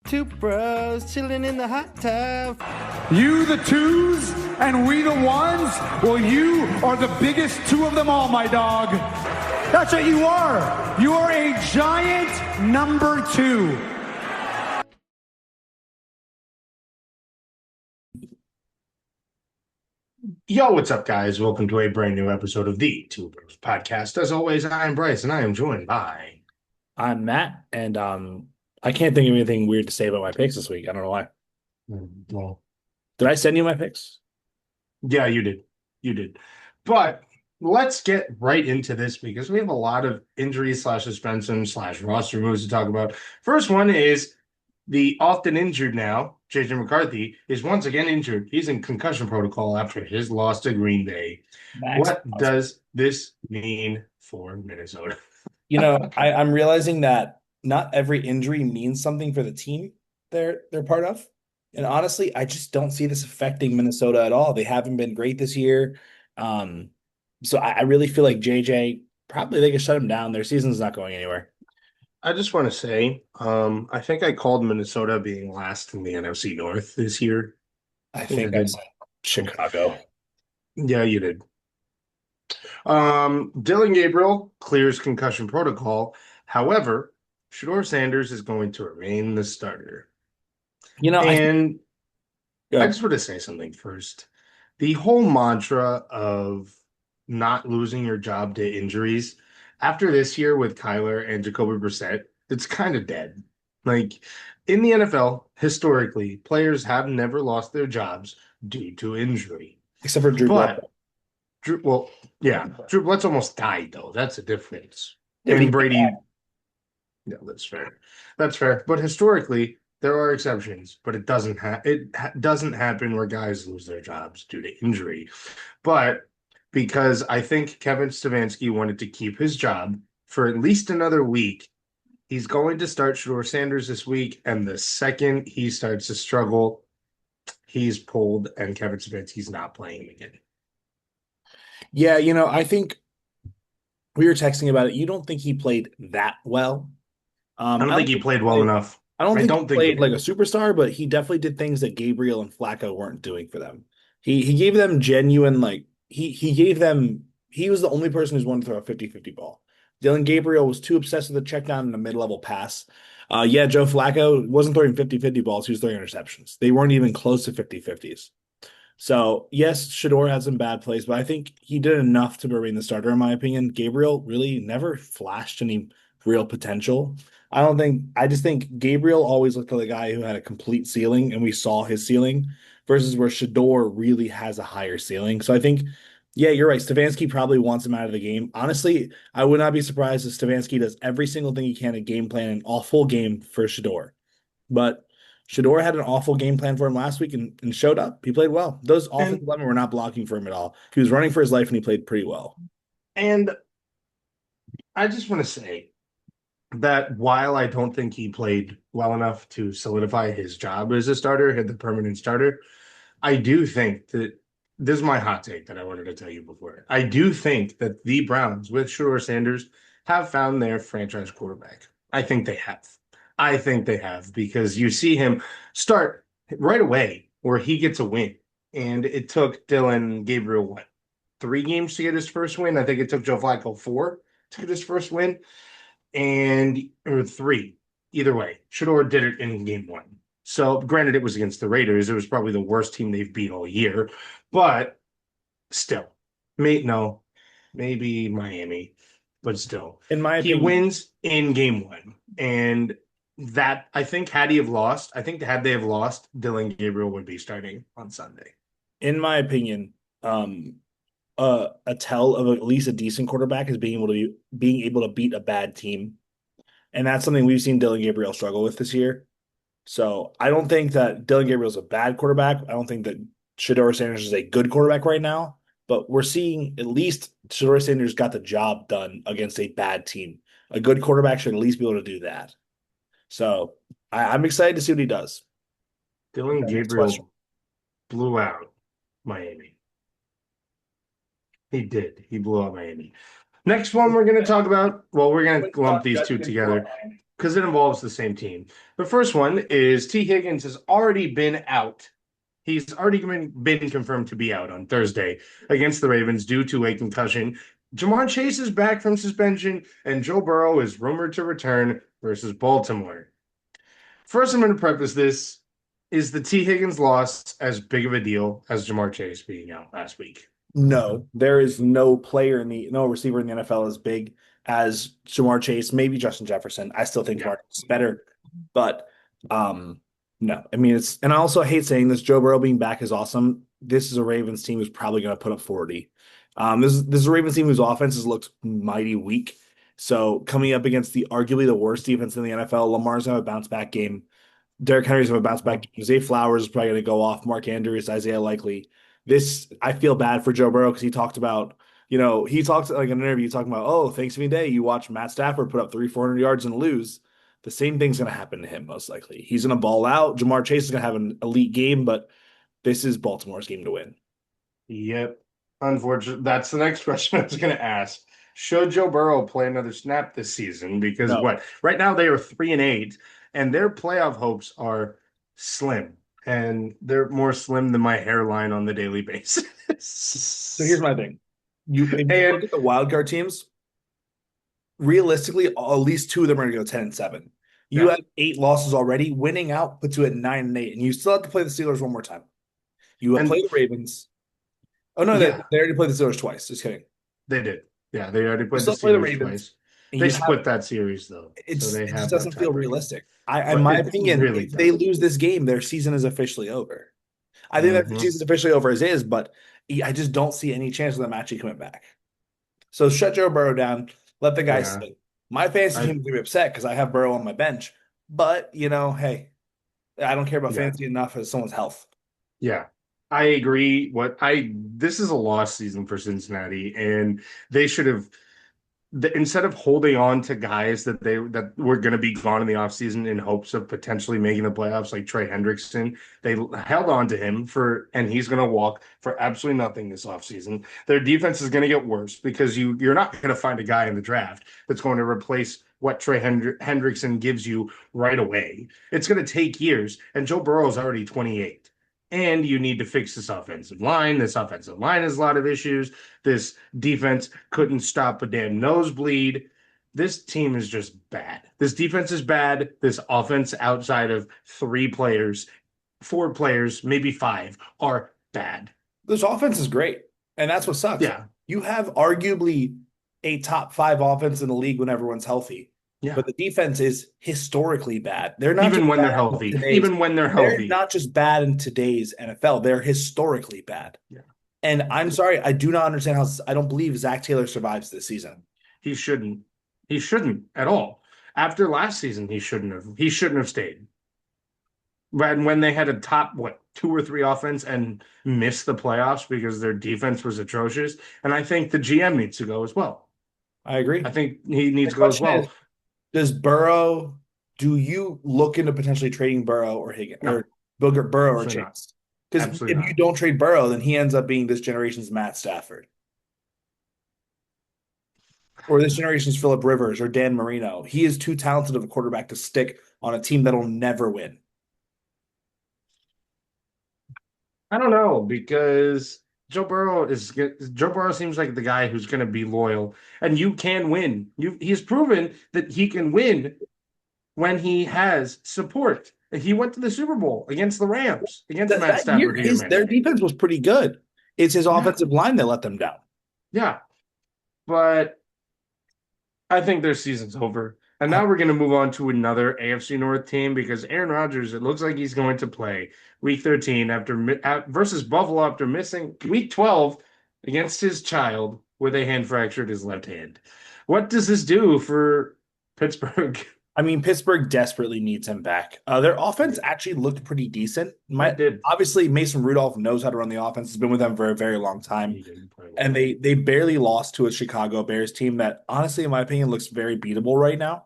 Two bros chilling in the hot tub. You the twos and we the ones? Well, you are the biggest two of them all, my dog. That's what you are. You are a giant number two. Yo, what's up, guys? Welcome to a brand new episode of the Two Bros Podcast. As always, I am Bryce, and I am joined by... I'm Matt, and I can't think of anything weird to say about my picks this week. I don't know why. Well, Did I send you my picks? yeah, you did. You did. But let's get right into this because we have a lot of injuries / suspensions / roster moves to talk about. First one is the often injured now, JJ McCarthy, is once again injured. He's in concussion protocol after his loss to Green Bay. What does this mean for Minnesota? You know, I'm realizing that not every injury means something for the team they're part of. And honestly, I just don't see this affecting Minnesota at all. They haven't been great this year. So I really feel like JJ, probably they can shut him down. Their season's not going anywhere. I just want to say, I think I called Minnesota being last in the NFC North this year. I think I said Chicago. Yeah, you did. Dylan Gabriel clears concussion protocol. However, Shedeur Sanders is going to remain the starter. You know, and I just want to say something first. The whole mantra of not losing your job to injuries after this year with Kyler and Jacoby Brissett, it's kind of dead. Like in the NFL, historically, players have never lost their jobs due to injury. Except for Drew Bledsoe. Drew Bledsoe almost died, though. That's a difference. Yeah, and Brady, yeah, that's fair. That's fair. But historically, there are exceptions, but it doesn't happen where guys lose their jobs due to injury. But because I think Kevin Stefanski wanted to keep his job for at least another week, he's going to start Shedeur Sanders this week, and the second he starts to struggle, he's pulled, and Kevin Stefanski's not playing him again. Yeah, you know, I think we were texting about it. You don't think he played that well? I don't think he played well enough. I don't think he played like a superstar, but he definitely did things that Gabriel and Flacco weren't doing for them. He gave them genuine, like, he gave them, he was the only person who's wanted to throw a 50-50 ball. Dylan Gabriel was too obsessed with the check down and a mid-level pass. Joe Flacco wasn't throwing 50-50 balls. He was throwing interceptions. They weren't even close to 50-50s. So, yes, Shedeur had some bad plays, but I think he did enough to remain the starter, in my opinion. Gabriel really never flashed any real potential. I just think Gabriel always looked like a guy who had a complete ceiling, and we saw his ceiling, versus where Shedeur really has a higher ceiling. So I think, yeah, you're right. Stefanski probably wants him out of the game. Honestly, I would not be surprised if Stefanski does every single thing he can to game plan an awful game for Shedeur. But Shedeur had an awful game plan for him last week and showed up. He played well. Those offensive linemen were not blocking for him at all. He was running for his life, and he played pretty well. And I just want to say that while I don't think he played well enough to solidify his job as a starter, the permanent starter, I do think that this is my hot take that I wanted to tell you before. I do think that the Browns with Shedeur Sanders have found their franchise quarterback. I think they have because you see him start right away where he gets a win. And it took Dylan Gabriel, 3 games to get his first win? I think it took Joe Flacco 4 to get his first win. Or 3. Either way, Shedeur did it in game 1. So granted, it was against the Raiders. It was probably the worst team they've beat all year. But still, maybe Miami. But still, in my opinion, he wins in game 1. And that, I think, had they have lost, Dylan Gabriel would be starting on Sunday. In my opinion, a tell of at least a decent quarterback is being able to beat a bad team. And that's something we've seen Dylan Gabriel struggle with this year. So I don't think that Dylan Gabriel is a bad quarterback. I don't think that Shedeur Sanders is a good quarterback right now. But we're seeing at least Shedeur Sanders got the job done against a bad team. A good quarterback should at least be able to do that. So I'm excited to see what he does. Dylan Gabriel blew out Miami. He did. He blew out Miami. Next one we're going to talk about, well, we're going to lump these two together. because it involves the same team. The first one is T. Higgins has already been out. He's already been confirmed to be out on Thursday against the Ravens due to a concussion. Jamar Chase is back from suspension, and Joe Burrow is rumored to return versus Baltimore. First, I'm going to preface this. Is the T. Higgins loss as big of a deal as Jamar Chase being out last week? No, there is no receiver in the NFL as big as Jamar Chase, maybe Justin Jefferson. I still think Jamar Chase is better, but no. I mean, and I also hate saying this. Joe Burrow being back is awesome. This is a Ravens team who's probably going to put up 40. This is a Ravens team whose offense has looked mighty weak. So coming up against arguably the worst defense in the NFL, Lamar's going to have a bounce back game. Derrick Henry's going to have a bounce back game. Zay Flowers is probably going to go off. Mark Andrews, Isaiah Likely. I feel bad for Joe Burrow because he talked about, he talked like in an interview talking about, oh, Thanksgiving Day, you watch Matt Stafford put up 300-400 yards and lose. The same thing's going to happen to him most likely. He's going to ball out. Jamar Chase is going to have an elite game, but this is Baltimore's game to win. Yep. Unfortunately, that's the next question I was going to ask. Should Joe Burrow play another snap this season? Because right now they are 3-8, and their playoff hopes are slim. And they're more slim than my hairline on the daily basis. So here's my thing. If you look at the wildcard teams, realistically, at least 2 of them are going to go 10-7. You have 8 losses already. Winning out puts you at 9-8, and you still have to play the Steelers one more time. You have played the Ravens. Oh, no, they already played the Steelers twice. Just kidding. They did. Yeah, they already played the Steelers twice. They split that series, though. It just doesn't feel realistic. In my opinion, if they lose this game, their season is officially over. I think that the season is officially over as is, but I just don't see any chance of them actually coming back. So shut Joe Burrow down. Let the guy sit. My fantasy team is going to be upset because I have Burrow on my bench. But, hey, I don't care about fantasy enough as someone's health. Yeah. I agree. This is a lost season for Cincinnati, and they should have instead of holding on to guys that were going to be gone in the offseason in hopes of potentially making the playoffs, like Trey Hendrickson, they held on to him and he's going to walk for absolutely nothing this offseason. Their defense is going to get worse because you're not going to find a guy in the draft that's going to replace what Trey Hendrickson gives you right away. It's going to take years, and Joe Burrow is already 28. And you need to fix this offensive line. This offensive line has a lot of issues. This defense couldn't stop a damn nosebleed. This team is just bad. This defense is bad. This offense, outside of 3 players, 4 players, maybe 5, are bad. This offense is great. And that's what sucks. Yeah. You have arguably a top 5 offense in the league when everyone's healthy. Yeah. But the defense is historically bad. They're not even when they're healthy. Even when they're healthy. They're not just bad in today's NFL. They're historically bad. Yeah. And I'm sorry, I do not understand I don't believe Zach Taylor survives this season. He shouldn't. He shouldn't at all. After last season, he shouldn't have. He shouldn't have stayed. When they had a top 2 or 3 offense and missed the playoffs because their defense was atrocious, and I think the GM needs to go as well. I agree. I think he needs to go as well. Do you look into potentially trading Burrow or Higgins or Burrow or Chase? Because if you don't trade Burrow, then he ends up being this generation's Matt Stafford. Or this generation's Phillip Rivers or Dan Marino. He is too talented of a quarterback to stick on a team that'll never win. I don't know, because Joe Burrow seems like the guy who's going to be loyal, and you can win. He's proven that he can win when he has support. He went to the Super Bowl against the Rams, against Matt Stafford. Their defense was pretty good. It's his offensive line that let them down. Yeah, but I think their season's over. And now we're going to move on to another AFC North team, because Aaron Rodgers, it looks like he's going to play Week 13 versus Buffalo after missing Week 12 against his child with a hand fracture in his left hand. What does this do for Pittsburgh? I mean, Pittsburgh desperately needs him back. Their offense actually looked pretty decent. Obviously, Mason Rudolph knows how to run the offense. He's been with them for a very long time. And they barely lost to a Chicago Bears team that, honestly, in my opinion, looks very beatable right now.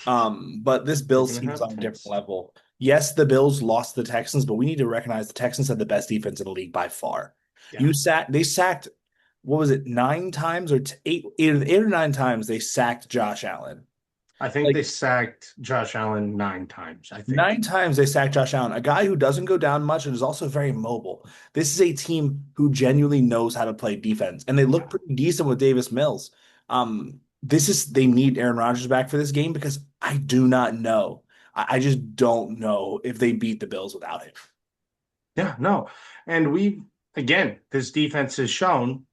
But this Bills team is on a different level. Yes, the Bills lost the Texans, but we need to recognize the Texans had the best defense in the league by far. Yeah. They sacked, what was it, 9 times or 8 or 9 times they sacked Josh Allen. I think Like they sacked Josh Allen 9 times. I think. 9 times they sacked Josh Allen, a guy who doesn't go down much and is also very mobile. This is a team who genuinely knows how to play defense, and they look pretty decent with Davis Mills. They need Aaron Rodgers back for this game because I do not know. I just don't know if they beat the Bills without him. Yeah, no. And again, this defense has shown,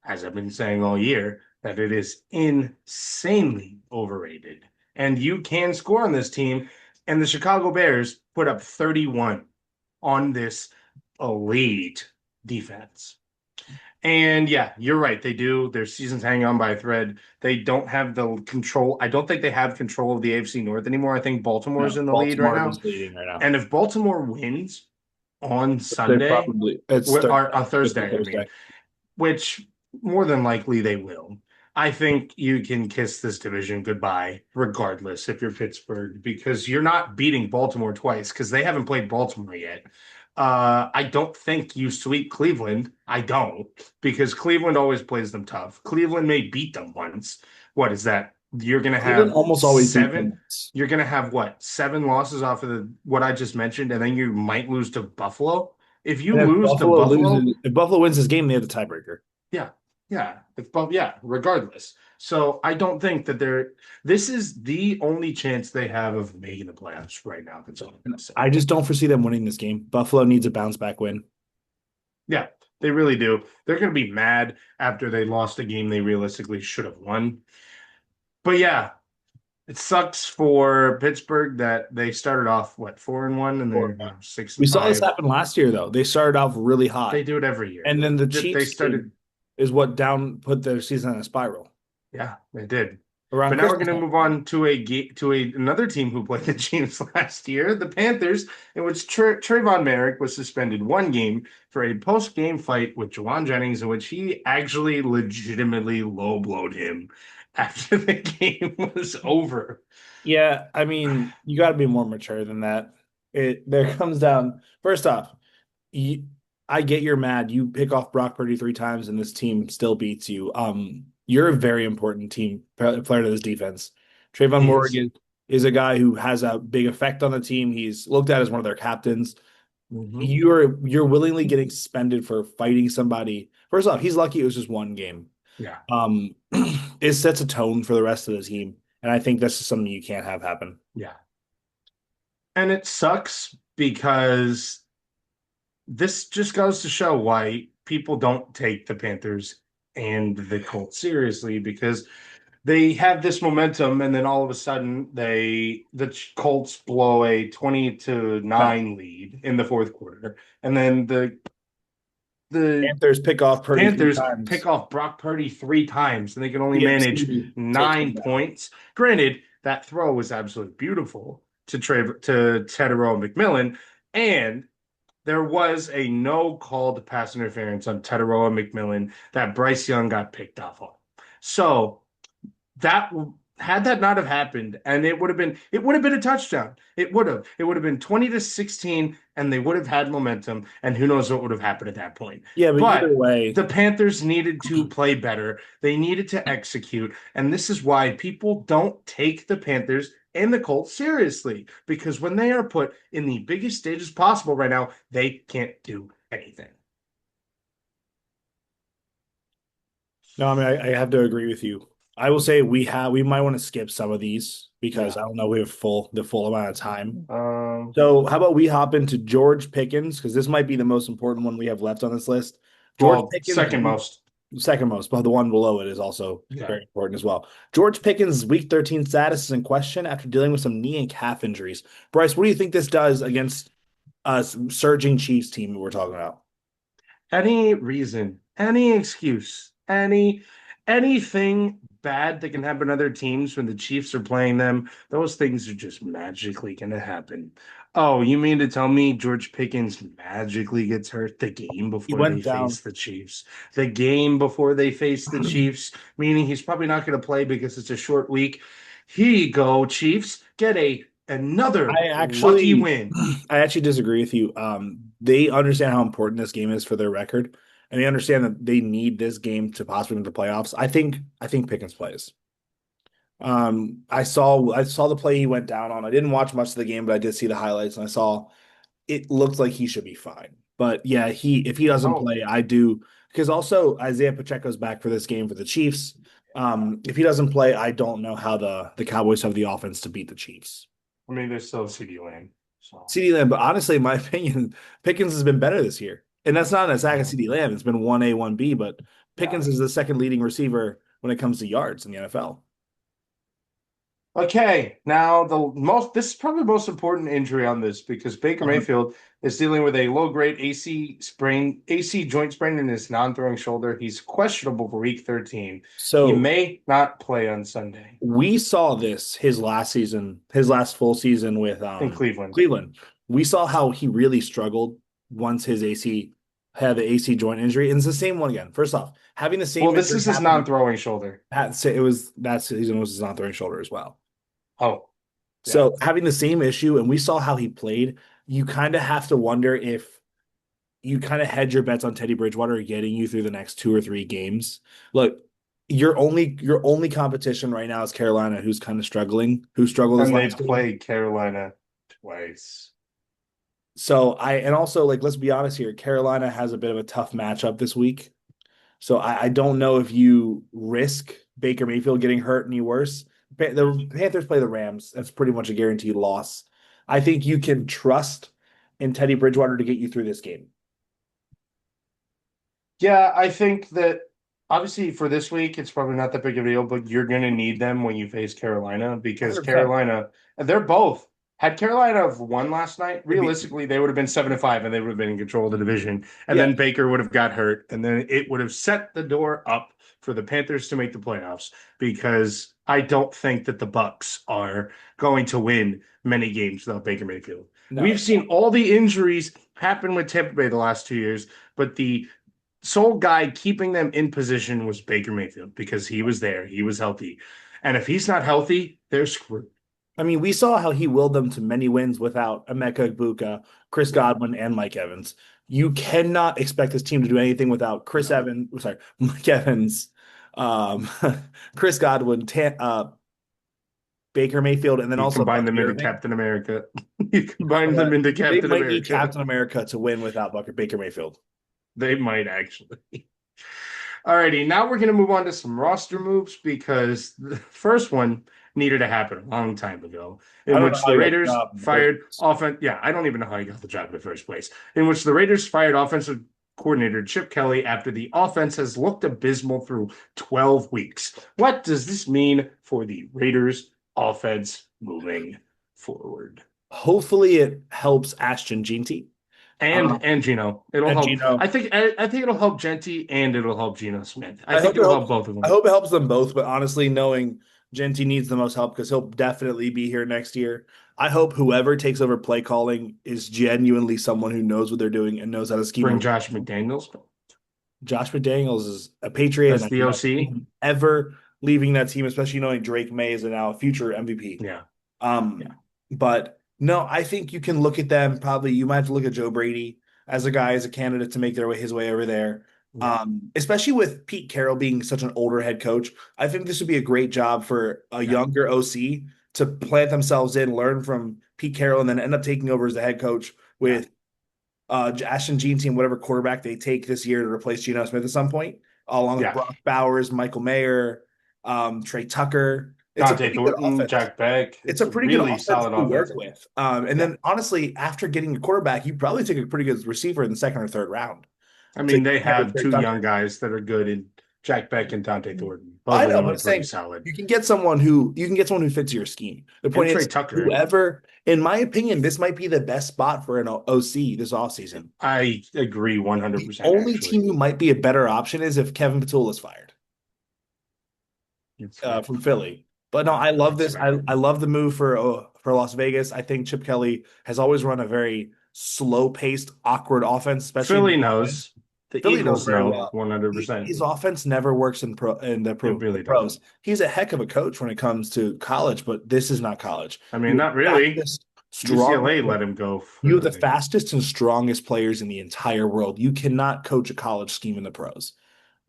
as I've been saying all year, that it is insanely overrated. And you can score on this team. And the Chicago Bears put up 31 on this elite defense. And yeah, you're right. They do. Their season's hanging on by a thread. They don't have the control. I don't think they have control of the AFC North anymore. I think Baltimore's in the lead right now. Leading right now. And if Baltimore wins on They Sunday, it's or on Thursday, Thursday. I mean, which more than likely they will, I think you can kiss this division goodbye, regardless if you're Pittsburgh, because you're not beating Baltimore twice because they haven't played Baltimore yet. I don't think you sweep Cleveland. I don't, because Cleveland always plays them tough. Cleveland may beat them once. What is that? You're going to have almost always beat 7. them. You're going to have what? 7 losses off of what I just mentioned, and then you might lose to Buffalo. If you lose to Buffalo, if Buffalo wins this game, they have the tiebreaker. yeah, regardless. So I don't think that this is the only chance they have of making the playoffs right now. That's all I'm gonna say. I just don't foresee them winning this game. Buffalo needs a bounce back win. Yeah, they really do. They're going to be mad after they lost a game they realistically should have won. But yeah, it sucks for Pittsburgh that they started off 4-1 and they're 6-5. We saw this happen last year, though. They started off really hot. They do it every year. And then the They Chiefs started. is what put their season in a spiral. Yeah, they did. Around But now we're Christmas going to move on to another team who played the Chiefs last year, the Panthers, in which Trayvon Merrick was suspended 1 game for a post-game fight with Jawan Jennings, in which he actually legitimately low-blowed him after the game was over. Yeah, I mean, you got to be more mature than that. There comes down. First off, I get you're mad. You pick off Brock Purdy 3 times, and this team still beats you. You're a very important team player to this defense. Trayvon Morgan is a guy who has a big effect on the team. He's looked at as one of their captains. Mm-hmm. You're willingly getting suspended for fighting somebody. First off, he's lucky it was just 1 game. Yeah. It sets a tone for the rest of the team, and I think that's just something you can't have happen. Yeah. And it sucks because this just goes to show why people don't take the Panthers and the Colts seriously, because they have this momentum and then all of a sudden the Colts blow a 20-9 lead in the 4th quarter. And then the Panthers pick off Brock Purdy 3 times and they can only manage 9 points. Granted, that throw was absolutely beautiful to Tetairoa McMillan, and there was a no called pass interference on Tetairoa McMillan that Bryce Young got picked off on. So had that not have happened, and it would have been a touchdown. It would have been 20-16, and they would have had momentum, and who knows what would have happened at that point. Yeah, but either way, the Panthers needed to play better. They needed to execute, and this is why people don't take the Panthers and the Colts seriously, because when they are put in the biggest stages possible right now, they can't do anything. No, I mean, I have to agree with you. I will say we might want to skip some of these because I don't know we have the full amount of time. So how about we hop into George Pickens, because this might be the most important one we have left on this list. Pickens, second most, but the one below it is also very important as well. George Pickens' Week 13 status is in question after dealing with some knee and calf injuries. Bryce, what do you think this does against a surging Chiefs team we're talking about? Any reason, any excuse, anything bad that can happen to other teams when the Chiefs are playing them, those things are just magically going to happen. Oh, you mean to tell me George Pickens magically gets hurt the game before they face the Chiefs? The game before they face the Chiefs, meaning he's probably not going to play because it's a short week. Here you go, Chiefs. Get another lucky win. I actually disagree with you. They understand how important this game is for their record, and they understand that they need this game to possibly win the playoffs. I think Pickens plays. I saw the play he went down on. I didn't watch much of the game, but I did see the highlights, and I saw it looked like he should be fine. But yeah, if he doesn't Oh, play, I do, because also Isaiah Pacheco's back for this game for the Chiefs. If he doesn't play, I don't know how the Cowboys have the offense to beat the Chiefs. I mean, there's still CD Lamb. So CeeDee Lamb, but honestly, in my opinion, Pickens has been better this year. And that's not an attack of um, CeeDee Lamb. It's been 1A, 1B, but yeah. Pickens is the second leading receiver when it comes to yards in the NFL. Okay, now this is probably the most important injury on this because Baker Mayfield is dealing with a low-grade AC joint sprain in his non-throwing shoulder. He's questionable for week 13. He So may not play on Sunday we saw this his last season, his last full season with in Cleveland. Cleveland. We saw how he really struggled once his AC had the AC joint injury. And it's the same one again. First off, having the same Well, this injury is his happen- non-throwing shoulder. it was that season was his non-throwing shoulder as well. Oh, yeah. So having the same issue, and we saw how he played, you kind of have to wonder if you kind of hedge your bets on Teddy Bridgewater getting you through the next 2 or 3 games. Look, your only competition right now is Carolina, who's kind of struggling, who struggled this And last they've game. played Carolina twice. So and also like let's be honest here, Carolina has a bit of a tough matchup this week. So I don't know if you risk Baker Mayfield getting hurt any worse. The Panthers play the Rams. That's pretty much a guaranteed loss. I think you can trust in Teddy Bridgewater to get you through this game. Yeah, I think that obviously for this week, it's probably not that big of a deal, but you're going to need them when you face Carolina because 100%. Carolina, they're both. Had Carolina have won last night, realistically, they would have been 7-5 and they would have been in control of the division. And Yeah. then Baker would have got hurt. And then it would have set the door up for the Panthers to make the playoffs because I don't think that the Bucks are going to win many games without Baker Mayfield. No. We've seen all the injuries happen with Tampa Bay the last 2 years, but the sole guy keeping them in position was Baker Mayfield because he was there. He was healthy. And if he's not healthy, they're screwed. I mean, we saw how he willed them to many wins without Emeka Egbuka, Chris Godwin, and Mike Evans. You cannot expect this team to do anything without Mike Evans, Chris Godwin, Baker Mayfield, and then You also combine them Bucky into Irving. Captain America. You combine them into They Captain might need America. Captain America to win without Baker Mayfield. They might actually. Alrighty, now we're going to move on to some roster moves because the first one needed to happen a long time ago, in which the Raiders fired offense. Yeah, I don't even know how he got the job in the first place. In which the Raiders fired offensive coordinator Chip Kelly after the offense has looked abysmal through 12 weeks. What does this mean for the Raiders offense moving forward? Hopefully, it helps Ashton Jeanty. And Geno. It'll and help. Geno. I think it'll help Genty and it'll help Geno Smith. I hope think it it'll helps- help both of them. I hope it helps them both, but honestly, knowing Genty needs the most help because he'll definitely be here next year. I hope whoever takes over play calling is genuinely someone who knows what they're doing and knows how to scheme. Bring Josh McDaniels. Josh McDaniels is a Patriot. That's and the I OC. don't see him ever leaving that team, especially knowing Drake May is now a future MVP. Yeah. But no, I think you can look at them. Probably you might have to look at Joe Brady as a candidate to make his way over there. Yeah. Especially with Pete Carroll being such an older head coach, I think this would be a great job for a younger OC to plant themselves in, learn from Pete Carroll, and then end up taking over as the head coach with Ashton Jeanty and whatever quarterback they take this year to replace Geno Smith at some point, along with Brock Bowers, Michael Mayer, Trey Tucker. Dante Thornton, Jack Beck. It's a pretty really good offense solid to work offense. with. And then honestly, after getting a quarterback, you probably take a pretty good receiver in the second or third round. I mean, they Trey have two Tucker. young guys that are good in Jack Beck and Dante Thornton. Both I of know, them but are I'm saying pretty solid. you can get someone who fits your scheme. The point Trey is, Tucker. whoever, in my opinion, this might be the best spot for an OC this offseason. I agree 100%. The only actually. team who might be a better option is if Kevin Patula is fired from Philly. But no, I love this. I love the move for Las Vegas. I think Chip Kelly has always run a very slow-paced, awkward offense. Especially Philly knows. The Philly Eagles knows very know well. 100%. His offense never works in the really pros. doesn't. He's a heck of a coach when it comes to college, but this is not college. I mean, not really. UCLA UCLA let him go. You have the fastest and strongest players in the entire world. You cannot coach a college scheme in the pros.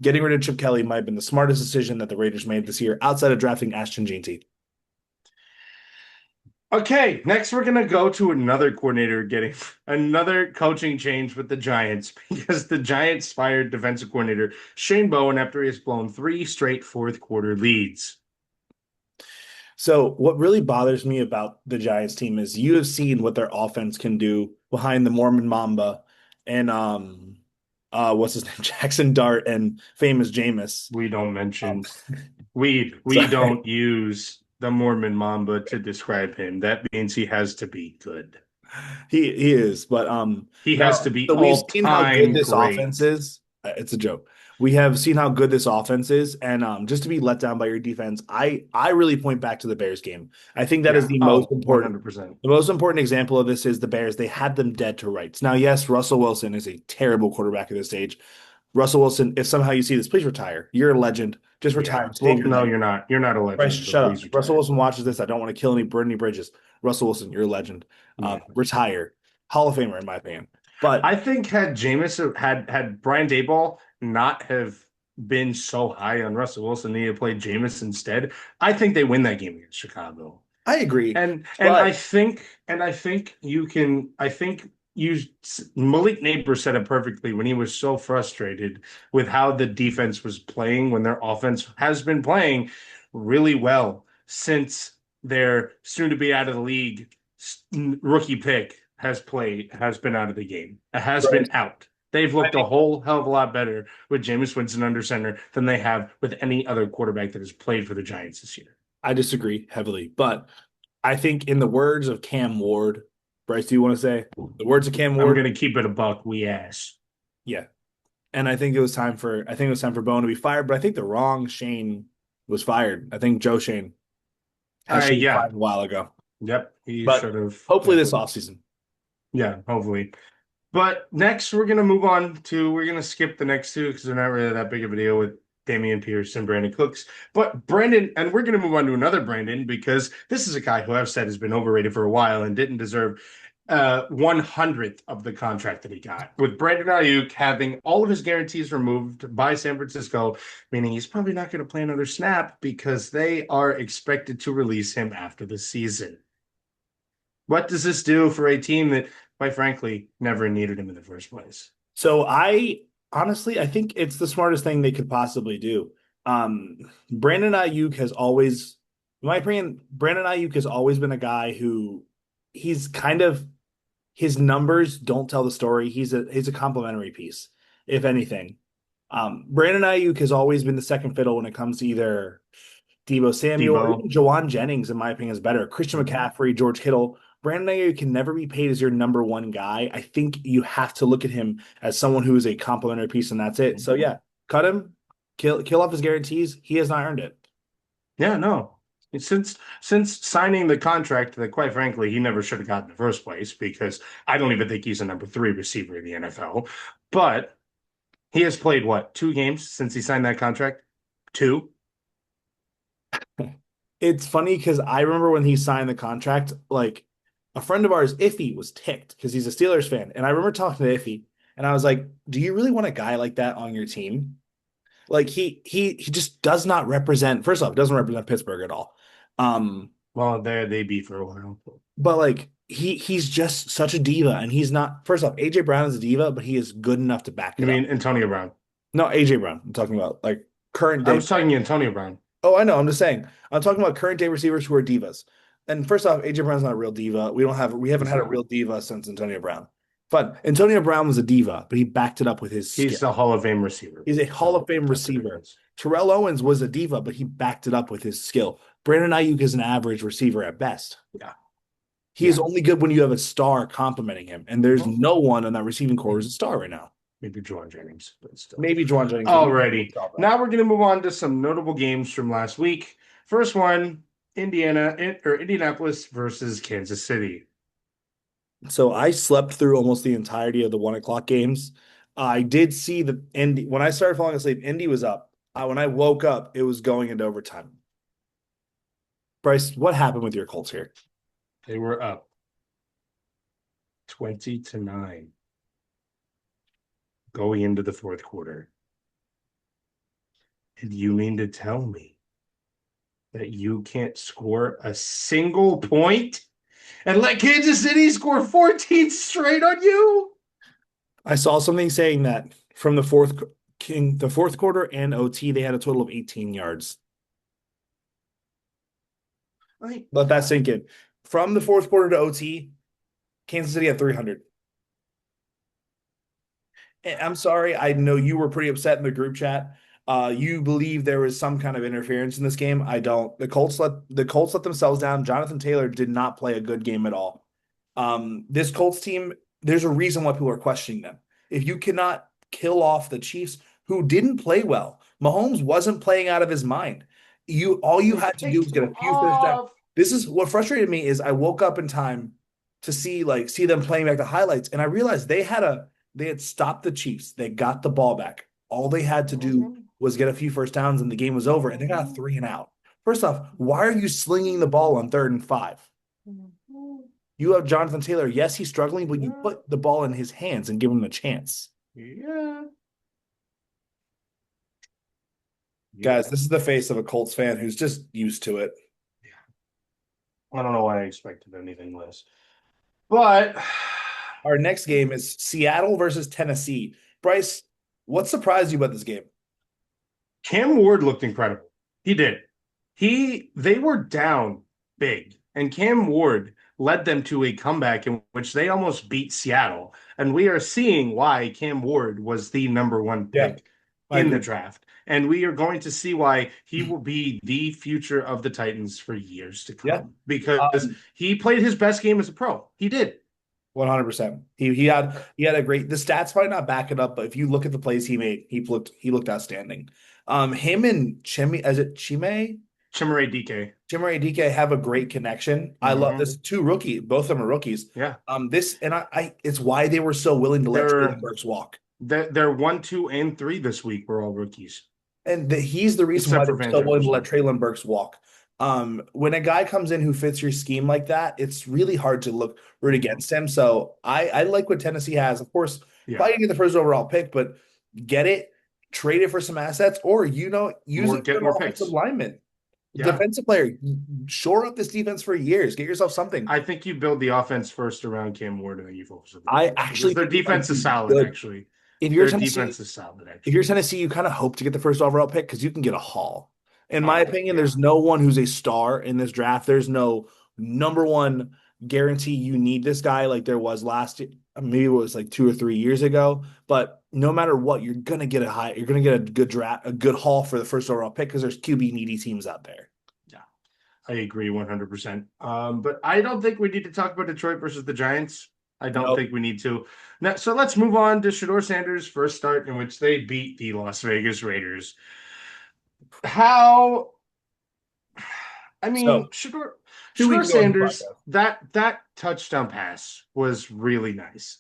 Getting rid of Chip Kelly might have been the smartest decision that the Raiders made this year outside of drafting Ashton Jeanty. Okay, next we're gonna go to another coordinator getting another coaching change with the Giants because the Giants fired defensive coordinator Shane Bowen after he has blown 3 straight fourth quarter leads. So what really bothers me about the Giants team is you have seen what their offense can do behind the Mormon Mamba and what's his name? Jackson Dart and famous Jameis. We don't Um, mention we sorry. don't use the Mormon Mamba to describe him. That means he has to be good. He is, but He no. has to be So we've seen how good all-time this offense great. is. It's a joke. We have seen how good this offense is, and just to be let down by your defense, I really point back to the Bears game. I think that is Yeah. the most Oh, important. 100%. The most important example of this is the Bears. They had them dead to rights. Now, yes, Russell Wilson is a terrible quarterback at this stage. Russell Wilson, if somehow you see this, please retire. You're a legend. Just retire. Yeah. Save Well, your no, name. you're not. You're not a Bryce, legend, but shut up. please Russell retire. Wilson watches this. I don't want to kill any, burn any bridges. Russell Wilson, you're a legend. Yeah. Retire. Hall of Famer, in my opinion. But I think had Jameis had Brian Daboll not have been so high on Russell Wilson, he had played Jameis instead, I think they win that game against Chicago. I agree. And But I think you can I think you Malik Neighbors said it perfectly when he was so frustrated with how the defense was playing when their offense has been playing really well since their soon to be out of the league rookie pick has been out of the game. It has Bryce, been out. They've I looked a think whole hell of a lot better with Jameis Winston under center than they have with any other quarterback that has played for the Giants this year. I disagree heavily. But I think in the words of Cam Ward, Bryce, do you want to say the words of Cam I'm Ward? gonna keep it a buck. We ass. Yeah. And I think it was time for Bowen to be fired, but I think the wrong Shane was fired. I think Joe Shane has should be Yeah. fired a while ago. Yep. He But should have. hopefully this offseason. Yeah, hopefully. But next, we're gonna move on to we're gonna skip the next two because they're not really that big of a deal with Damian Pierce and Brandon Cooks. But Brandon, and we're gonna move on to another Brandon because this is a guy who I've said has been overrated for a while and didn't deserve 100th of the contract that he got. With Brandon Ayuk having all of his guarantees removed by San Francisco, meaning he's probably not going to play another snap because they are expected to release him after the season. What does this do for a team that, quite frankly, never needed him in the first place? So I think it's the smartest thing they could possibly do. Brandon Ayuk has always, in my opinion, Brandon Ayuk has always been a guy who he's kind of his numbers don't tell the story. He's a complimentary piece, if anything. Brandon Ayuk has always been the second fiddle when it comes to either Debo Samuel or Debo. even Jawan Jennings, in my opinion, is better. Christian McCaffrey, George Kittle. Brandon Ayuk can never be paid as your number one guy. I think you have to look at him as someone who is a complimentary piece, and that's it. So yeah, cut him, kill off his guarantees. He has not earned it. Yeah, no. Since signing the contract that, quite frankly, he never should have gotten in the first place because I don't even think he's a number 3 receiver in the NFL. But he has played what, 2 games since he signed that contract? 2? It's funny because I remember when he signed the contract, like a friend of ours, Iffy, was ticked because he's a Steelers fan. And I remember talking to Iffy, and I was like, do you really want a guy like that on your team? Like he just does not represent, first off, doesn't represent Pittsburgh at all. Well, there they be for a while. But like he's just such a diva, and he's not, first off, AJ Brown is a diva, but he is good enough to back You it mean up. Antonio Brown? No, AJ Brown. I'm talking about like current I day. was talking Antonio Brown. Oh, I know. I'm just saying. I'm talking about current day receivers who are divas. And first off, AJ Brown's not a real diva. We haven't had a real diva since Antonio Brown. But Antonio Brown was a diva, but he backed it up with his skill. He's a Hall of Fame receiver. He's a Hall of Fame That's the receiver. difference. Terrell Owens was a diva, but he backed it up with his skill. Brandon Ayuk is an average receiver at best. Yeah. He is only good when you have a star complimenting him, and there's no one on that receiving core who's a star right now. Maybe Juwan Jennings, but still. Maybe Juwan Jennings. Alrighty. Now we're going to move on to some notable games from last week. First one, Indianapolis versus Kansas City. So I slept through almost the entirety of the 1 o'clock games. I did see the Indy when I started falling asleep. Indy was up. When I woke up, it was going into overtime. Bryce, what happened with your Colts here? They were up 20-9 going into the fourth quarter. And you mean to tell me that you can't score a single point and let Kansas City score 14 straight on you. I saw something saying that from the fourth quarter and OT, they had a total of 18 yards. Let that sink in. From the fourth quarter to OT, Kansas City had 300. I'm sorry. I know you were pretty upset in the group chat. You believe there was some kind of interference in this game. I don't. The Colts let themselves down. Jonathan Taylor did not play a good game at all. This Colts team, there's a reason why people are questioning them. If you cannot kill off the Chiefs, who didn't play well, Mahomes wasn't playing out of his mind. All you had to do was get a few first downs. This is what frustrated me is I woke up in time to see them playing back the highlights, and I realized they had stopped the Chiefs. They got the ball back. All they had to do was get a few first downs, and the game was over, and they got a 3 and out. First off, why are you slinging the ball on 3rd and 5? You have Jonathan Taylor. Yes, he's struggling, but you put the ball in his hands and give him a chance. Yeah. Guys, this is the face of a Colts fan who's just used to it. I don't know why I expected anything less. But our next game is Seattle versus Tennessee. Bryce, what surprised you about this game? Cam Ward looked incredible. He did. They were down big, and Cam Ward led them to a comeback in which they almost beat Seattle. And we are seeing why Cam Ward was the number 1 pick in the draft. And we are going to see why he will be the future of the Titans for years to come. Because he played his best game as a pro. He did. 100%. He had a great. The stats might not back it up, but if you look at the plays he made, he looked outstanding. Him and Chimere DK have a great connection. I love this. Both of them are rookies. Yeah. It's why they were so willing to let Treylon Burks walk. They're 1, 2, and 3 this week. We're all rookies. And he's the reason why they're so willing to let Treylon Burks walk. When a guy comes in who fits your scheme like that, it's really hard to root against him. So I like what Tennessee has. Of course, probably get the first overall pick, but get it, trade it for some assets, or use it for an offensive lineman. Defensive player, shore up this defense for years. Get yourself something. I think you build the offense first around Cam Ward, and then you focus on their defense is solid. Good. Actually, if you're Tennessee, you kind of hope to get the first overall pick because you can get a haul. In my opinion, there's no one who's a star in this draft. There's no number 1 guarantee you need this guy like there was last year. Maybe it was like 2 or 3 years ago. But no matter what, you're gonna get a good draft, a good haul for the first overall pick because there's QB needy teams out there. Yeah, I agree 100%. But I don't think we need to talk about Detroit versus the Giants. I don't think we need to. Now, so let's move on to Shedeur Sanders' first start in which they beat the Las Vegas Raiders. Shedeur Sanders, that touchdown pass was really nice.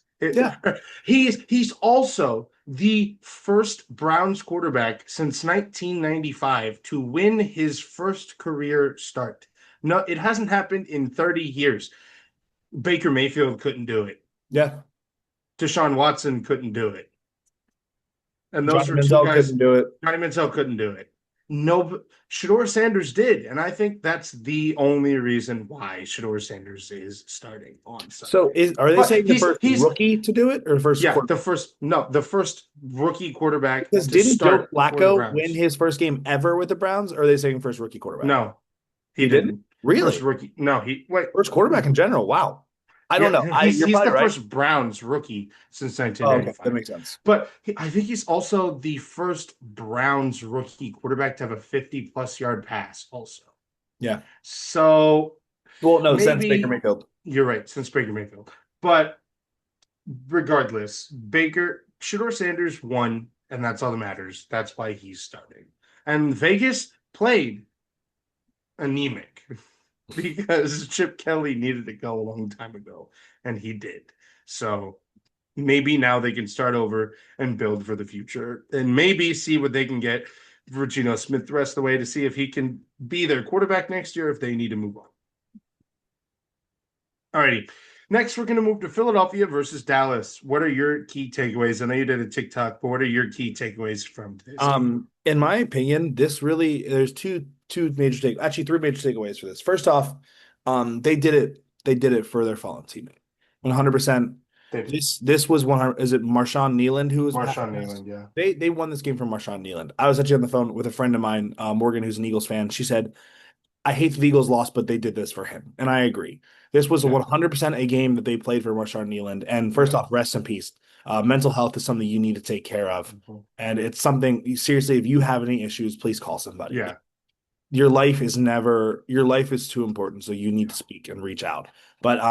He's also the first Browns quarterback since 1995 to win his first career start. No, it hasn't happened in 30 years. Baker Mayfield couldn't do it. Yeah. Deshaun Watson couldn't do it. And those Johnny Manziel couldn't do it. Johnny Manziel couldn't do it. No, Shedeur Sanders did, and I think that's the only reason why Shedeur Sanders is starting on Sunday. So, are they saying the first rookie to do it, or first? Yeah, the first rookie quarterback. Because didn't Joe Flacco win his first game ever with the Browns? Or are they saying first rookie quarterback? No, he didn't. Really? First rookie? No, first quarterback in general. Wow. I don't know. He's the first Browns rookie since 1995. Okay. That makes sense. But I think he's also the first Browns rookie quarterback to have a 50-plus yard pass also. Yeah. So, since Baker Mayfield. You're right, since Baker Mayfield. But regardless, Shedeur Sanders won, and that's all that matters. That's why he's starting. And Vegas played anemic. Because Chip Kelly needed to go a long time ago, and he did. So maybe now they can start over and build for the future, and maybe see what they can get for Geno Smith the rest of the way to see if he can be their quarterback next year if they need to move on. Alrighty. Next, we're going to move to Philadelphia versus Dallas. What are your key takeaways? I know you did a TikTok, but what are your key takeaways from this? In my opinion, there's three major takeaways for this. First off, they did it They did it for their fallen teammate. 100%. This was 100. Is it Marshawn Nealand who was Marshawn Nealand, yeah. They won this game from Marshawn Nealand. I was actually on the phone with a friend of mine, Morgan, who's an Eagles fan. She said, I hate the Eagles lost, but they did this for him. And I agree. This was 100% a game that they played for Marshawn Nealand. And first off, rest in peace. Mental health is something you need to take care of. And it's something, seriously, if you have any issues, please call somebody. Yeah. Your life is too important. So you need to speak and reach out. But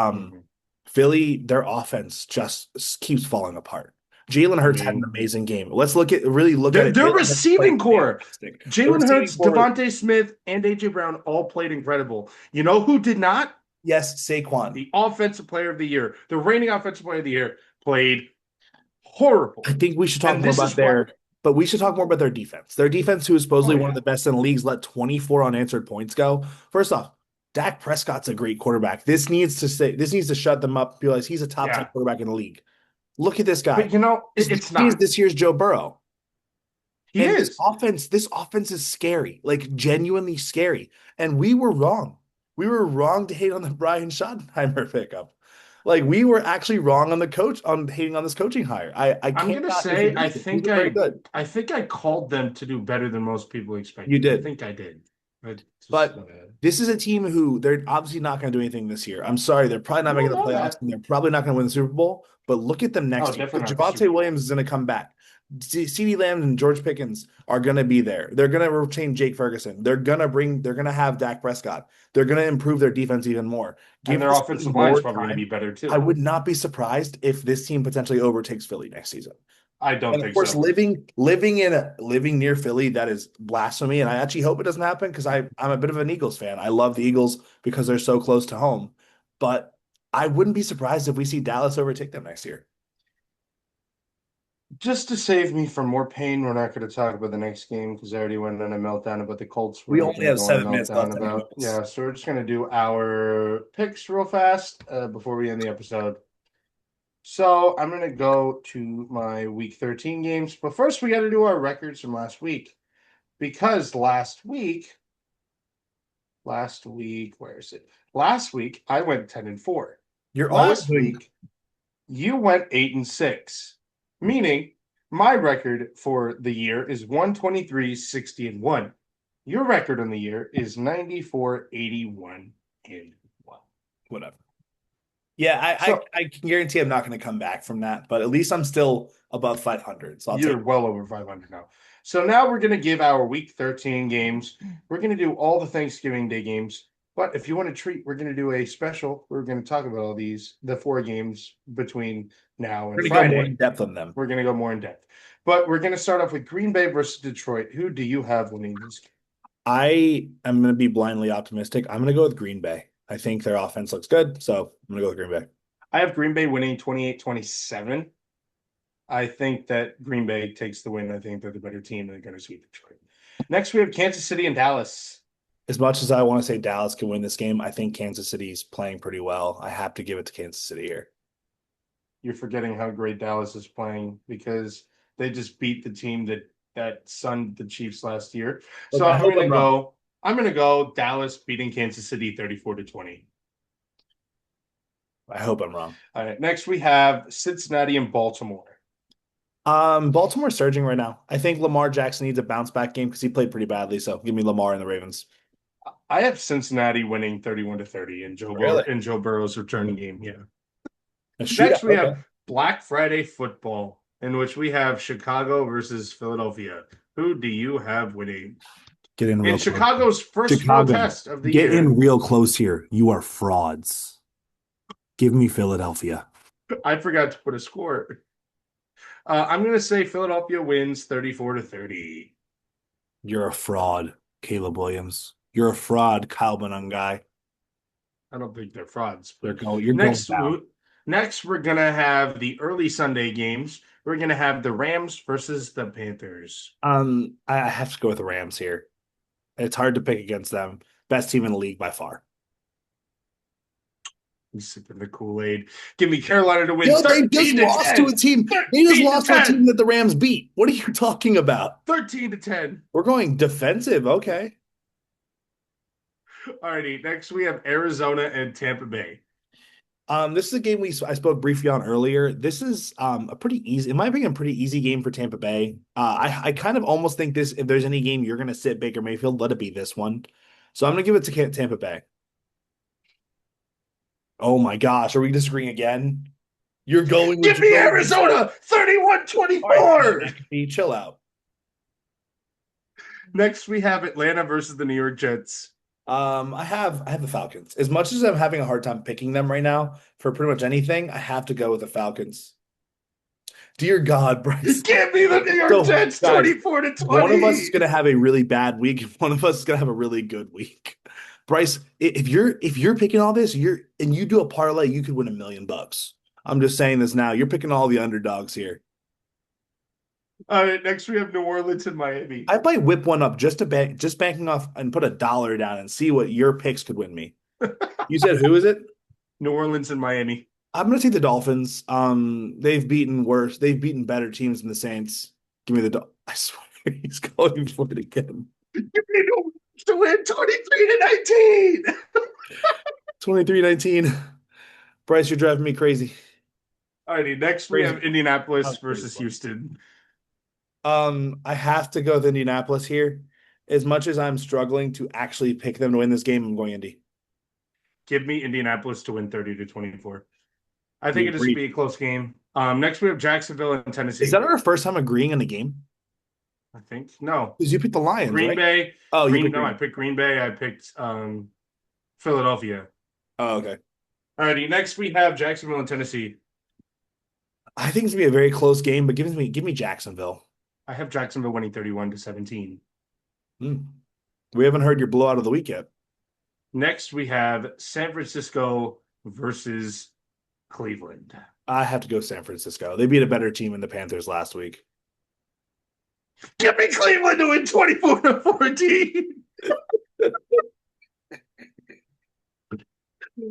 Philly, their offense just keeps falling apart. Jalen Hurts had an amazing game. Let's look at it. Their receiving core. Jalen Hurts, Devontae Smith, and AJ Brown all played incredible. You know who did not? Yes, Saquon. The offensive player of the year, the reigning offensive player of the year, played horrible. I think we should talk more about their defense. Their defense, who is supposedly one of the best in the leagues, let 24 unanswered points go. First off, Dak Prescott's a great quarterback. This needs to shut them up, realize he's a top 10 quarterback in the league. Look at this guy. But it's not. This year's Joe Burrow. He is. This offense is scary, like genuinely scary. And we were wrong. We were wrong to hate on the Brian Schottenheimer pickup. Like we were actually wrong on hating on this coaching hire. I'm gonna say I think I called them to do better than most people expected. You did. I think I did. But this is a team who they're obviously not going to do anything this year. I'm sorry, they're probably not making the playoffs, and they're probably not going to win the Super Bowl. But look at them next year. Javonte Williams is going to come back. CeeDee Lamb and George Pickens are going to be there. They're going to retain Jake Ferguson. They're going to have Dak Prescott. They're going to improve their defense even more. And their offensive line is probably going to be better too. I would not be surprised if this team potentially overtakes Philly next season. I don't think so. Of course, living near Philly, that is blasphemy. And I actually hope it doesn't happen because I'm a bit of an Eagles fan. I love the Eagles because they're so close to home. But I wouldn't be surprised if we see Dallas overtake them next year. Just to save me from more pain, we're not going to talk about the next game because I already went on a meltdown about the Colts. We only have 7 minutes left. Yeah, so we're just going to do our picks real fast before we end the episode. So I'm going to go to my Week 13 games. But first, we got to do our records from last week. Because last week, where is it? Last week, I went 10-4. Last week, you went 8-6. Meaning, my record for the year is 123-60-1. Your record on the year is 94-81-1. Whatever. Yeah, I can guarantee I'm not going to come back from that, but at least I'm still above 500. So you're well over 500 now. So now we're going to give our Week 13 games. We're going to do all the Thanksgiving Day games. But if you want to treat, we're going to do a special. We're going to talk about all the 4 games between now and Friday. Go more in depth on them. We're going to go more in depth. But we're going to start off with Green Bay versus Detroit. Who do you have winning this game? I am going to be blindly optimistic. I'm going to go with Green Bay. I think their offense looks good, so I'm going to go with Green Bay. I have Green Bay winning 28-27. I think that Green Bay takes the win. I think they're the better team. They're going to sweep Detroit. Next, we have Kansas City and Dallas. As much as I want to say Dallas can win this game, I think Kansas City's playing pretty well. I have to give it to Kansas City here. You're forgetting how great Dallas is playing because they just beat the team that sunned the Chiefs last year. So I'm going to go Dallas beating Kansas City 34-20. I hope I'm wrong. All right. Next, we have Cincinnati and Baltimore. Baltimore's surging right now. I think Lamar Jackson needs a bounce back game because he played pretty badly. So give me Lamar and the Ravens. I have Cincinnati winning 31-30 and Joe Burrow's returning game. Yeah. Next, we have Black Friday football, in which we have Chicago versus Philadelphia. Who do you have winning? Get in real close. Chicago's first real test of the year. Get in real close here. You are frauds. Give me Philadelphia. I forgot to put a score. I'm going to say Philadelphia wins 34-30. You're a fraud, Caleb Williams. You're a fraud, Kyle Benungai. I don't think they're frauds. You're going down. Next, we're going to have the early Sunday games. We're going to have the Rams versus the Panthers. I have to go with the Rams here. It's hard to pick against them. Best team in the league by far. He's sipping the Kool-Aid. Give me Carolina to win. Yo, they just lost to a team. They just lost to a team that the Rams beat. What are you talking about? 13-10. We're going defensive. Okay. Alrighty. Next, we have Arizona and Tampa Bay. This is a game I spoke briefly on earlier. This is a pretty easy, in my opinion, pretty easy game for Tampa Bay. I kind of almost think this, if there's any game you're going to sit Baker Mayfield, let it be this one. So I'm going to give it to Tampa Bay. Oh my gosh, are we disagreeing again? You're going with Give me Arizona 31-24. All right, chill out. Next, we have Atlanta versus the New York Jets. I have the Falcons. As much as I'm having a hard time picking them right now for pretty much anything, I have to go with the Falcons. Dear God, Bryce. Give me the New York Jets 24-20. One of us is gonna have a really bad week, and one of us is gonna have a really good week. Bryce, if you're picking all this, you do a parlay, you could win $1 million. I'm just saying this now. You're picking all the underdogs here. All right, next we have New Orleans and Miami. I might whip one up just banking off and put $1 down and see what your picks could win me. You said who is it? New Orleans and Miami. I'm gonna take the Dolphins. They've beaten worse. They've beaten better teams than the Saints. Give me the. I swear he's going for it again. Give me New Orleans to win 23-19. 23-19. Bryce, you're driving me crazy. Alrighty, next we have Indianapolis versus Houston. I have to go with Indianapolis here. As much as I'm struggling to actually pick them to win this game, I'm going Indy. Give me Indianapolis to win 30-24. I think it is going to be a close game. Next we have Jacksonville and Tennessee. Is that our first time agreeing on a game? I think no. Because you picked the Lions, Green right? Bay. Oh, I picked Green Bay. I picked Philadelphia. Oh, okay. Alrighty, next we have Jacksonville and Tennessee. I think it's gonna be a very close game, but give me Jacksonville. I have Jacksonville winning 31-17. We haven't heard your blowout of the week yet. Next, we have San Francisco versus Cleveland. I have to go San Francisco. They beat a better team than the Panthers last week. Give me Cleveland to win 24-14.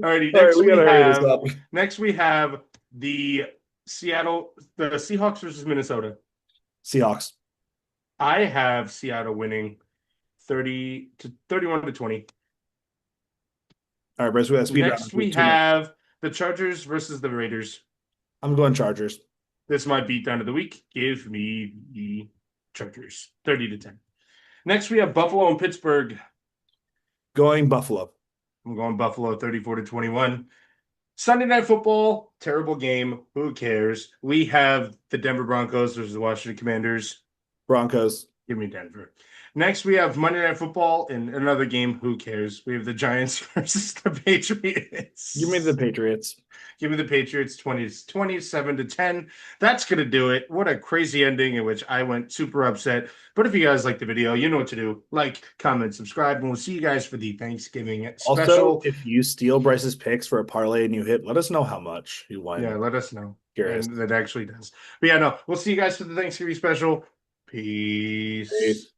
Alrighty, next we have the Seahawks versus Minnesota. Seahawks. I have Seattle winning 31-20. All right, Bryce, we have speed round. Next we have the Chargers versus the Raiders. I'm going Chargers. This is my beatdown of the week. Give me the Chargers 30-10. Next we have Buffalo and Pittsburgh. Going Buffalo. I'm going Buffalo 34-21. Sunday Night Football, terrible game. Who cares? We have the Denver Broncos versus the Washington Commanders. Broncos. Give me Denver. Next, we have Monday Night Football in another game. Who cares? We have the Giants versus the Patriots. Give me the Patriots. Give me the Patriots 27-10. That's going to do it. What a crazy ending in which I went super upset. But if you guys like the video, you know what to do. Like, comment, subscribe, and we'll see you guys for the Thanksgiving special. Also, if you steal Bryce's picks for a parlay and you hit, let us know how much you won. Yeah, let us know. Curious. And that actually does. But yeah, no, we'll see you guys for the Thanksgiving special. Peace.